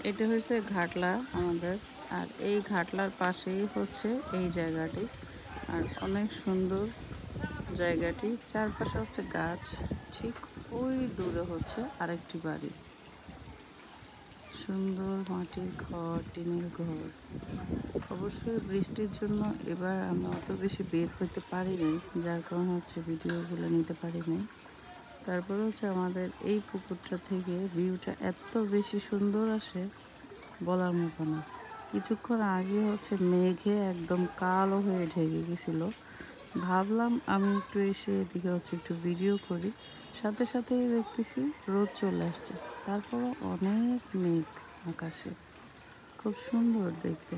এটা হচ্ছে ঘাটলা আমাদের। আর এই ঘাটলার পাশেই হচ্ছে এই জায়গাটি। আর অনেক সুন্দর জায়গাটি, চারপাশে হচ্ছে গাছ। ঠিক ওই দূরে হচ্ছে আরেকটি বাড়ি, সুন্দর মাটির ঘর, টিনের ঘর। অবশ্যই বৃষ্টির জন্য এবার আমি অত বেশি বের হইতে পারি নাই, যার কারণে হচ্ছে ভিডিওগুলো নিতে পারি নাই। তারপরে হচ্ছে আমাদের এই পুকুরটা থেকে ভিউটা এত বেশি সুন্দর আসে, বলার মতো না। কিছুক্ষণ আগে হচ্ছে মেঘে একদম কালো হয়ে ঢেকে গেছিলো। ভাবলাম আমি একটু এসে এদিকে হচ্ছে একটু ভিডিও করি, সাথে সাথেই দেখতেছি রোদ চলে আসছে। তারপরও অনেক মেঘ আকাশে, খুব সুন্দর দেখতে।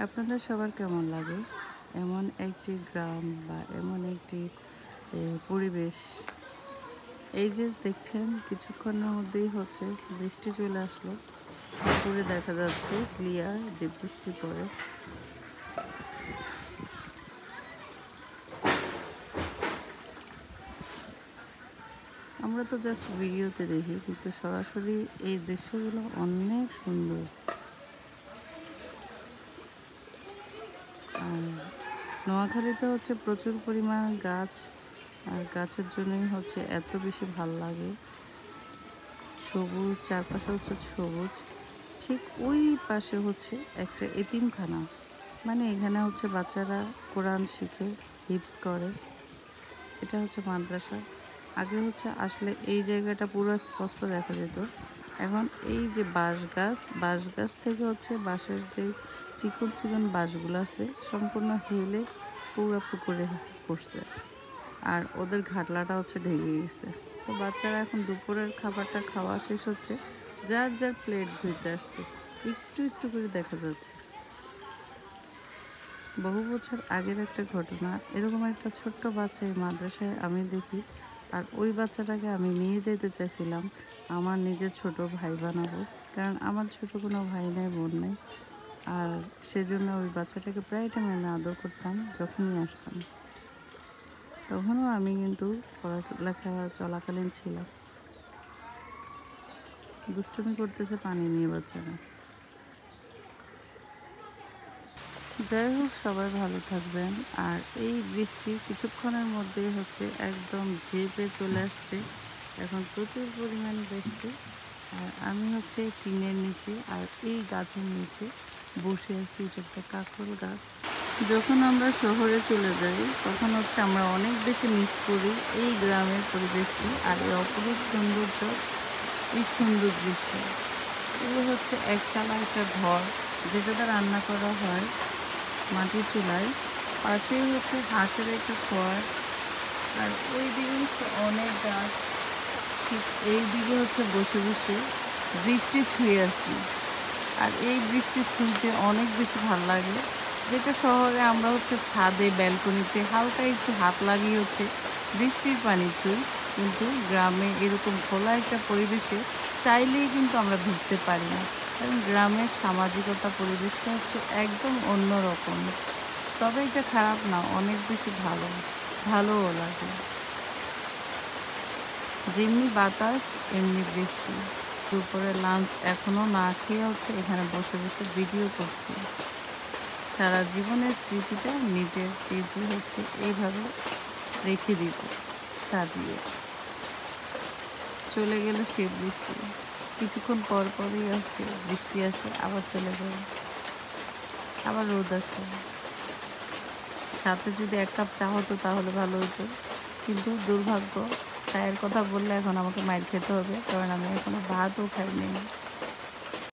আপনাদের সবার কেমন লাগে এমন একটি গ্রাম বা এমন একটি পরিবেশ? এই যে দেখছেন, কিছুক্ষণের মধ্যেই হচ্ছে বৃষ্টি চলে আসলো। পুকুরে দেখা যাচ্ছে ক্লিয়ার যে বৃষ্টি পড়ে। আমরা তো জাস্ট ভিডিওতে দেখি, কিন্তু সরাসরি এই দৃশ্যগুলো অনেক সুন্দর। আর নোয়াখালীতে হচ্ছে প্রচুর পরিমাণ গাছ, আর গাছের জন্যই হচ্ছে এত বেশি ভাল লাগে। সবুজ, চারপাশে হচ্ছে সবুজ। ঠিক ওই পাশে হচ্ছে একটা এতিমখানা, মানে এখানে হচ্ছে বাচ্চারা কোরআন শিখে, হিফজ করে। এটা হচ্ছে মাদ্রাসা। আগে হচ্ছে আসলে এই জায়গাটা পুরো স্পষ্ট দেখা যেত। এখন এই যে বাঁশ গাছ থেকে হচ্ছে বাঁশের যে চিকন চিকন বাঁশগুলো আছে সম্পূর্ণ হেলে পুরো পুকুরে পড়ছে। আর ওদের ঘাটলাটা হচ্ছে ঢেকে গেছে। তো বাচ্চারা এখন দুপুরের খাবারটা খাওয়া শেষ হচ্ছে, যার যার প্লেট ধুইতে আসছে। একটু একটু করে দেখা যাচ্ছে। বহু বছর আগের একটা ঘটনা, এরকম একটা ছোট্ট বাচ্চা এই মাদ্রাসায় আমি দেখি। আর ওই বাচ্চাটাকে আমি নিয়ে যেতে চাইছিলাম আমার নিজের ছোট ভাই বানাবো, কারণ আমার ছোট কোনো ভাই নাই, বোন নেই। আর সেজন্য ওই বাচ্চাটাকে প্রায় টাইম আমি আদর করতাম যখনই আসতাম। তখনও আমি কিন্তু পড়ালেখা চলাকালীন ছিলাম। দুষ্টুমি করতেছে পানি নিয়ে বাচ্চারা। যাই হোক, সবাই ভালো থাকবেন। আর এই বৃষ্টি কিছুক্ষণের মধ্যেই হচ্ছে একদম ঝেঁপে চলে আসছে। এখন প্রচুর পরিমাণ বৃষ্টি। আর আমি হচ্ছে টিনের নিচে আর এই গাছের নিচে বসে আছি। এটা একটা কাঁকরোল গাছ। যখন আমরা শহরে চলে যাই তখন হচ্ছে আমরা অনেক বেশি মিস করি এই গ্রামের পরিবেশটি আর এই অপরূপ সৌন্দর্য, এই সুন্দর দৃশ্য। এগুলো হচ্ছে একচালা একটা ঘর, যেটাতে রান্না করা হয় মাটির চুলায়। পাশেই হচ্ছে হাঁসের একটা ঘর। আর ওই দিকে হচ্ছে অনেক গাছ। ঠিক এই দিকে হচ্ছে বসে বসে বৃষ্টি ছুঁয়ে আসি। আর এই বৃষ্টি ছুঁতে অনেক বেশি ভালো লাগে। যেটা শহরে আমরা হচ্ছে ছাদে, ব্যালকনিতে হালকা একটু হাত লাগিয়ে হচ্ছে বৃষ্টির পানি ছুঁই, কিন্তু গ্রামে এরকম খোলা একটা পরিবেশে চাইলেই কিন্তু আমরা ভিজতে পারি না। কারণ গ্রামের সামাজিকতা পরিবেশটা হচ্ছে একদম অন্যরকম। তবে এটা খারাপ না, অনেক বেশি ভালোও লাগে। যেমনি বাতাস এমনি বৃষ্টি। দুপুরে লাঞ্চ এখনও না খেয়ে হচ্ছে এখানে বসে বসে ভিডিও করছি। সারা জীবনের স্মৃতিটা নিজের পেজে হচ্ছে এইভাবে রেখে দিব সাজিয়ে। চলে গেল সে বৃষ্টি। কিছুক্ষণ পর পরই হচ্ছে বৃষ্টি আসে, আবার চলে যায়, আবার রোদ আসে। সাথে যদি এক কাপ চা হতো তাহলে ভালো হতো, কিন্তু দুর্ভাগ্য, চায়ের কথা বললে এখন আমাকে মাইর খেতে হবে, কারণ আমি এখনো ভাতও খাইনি।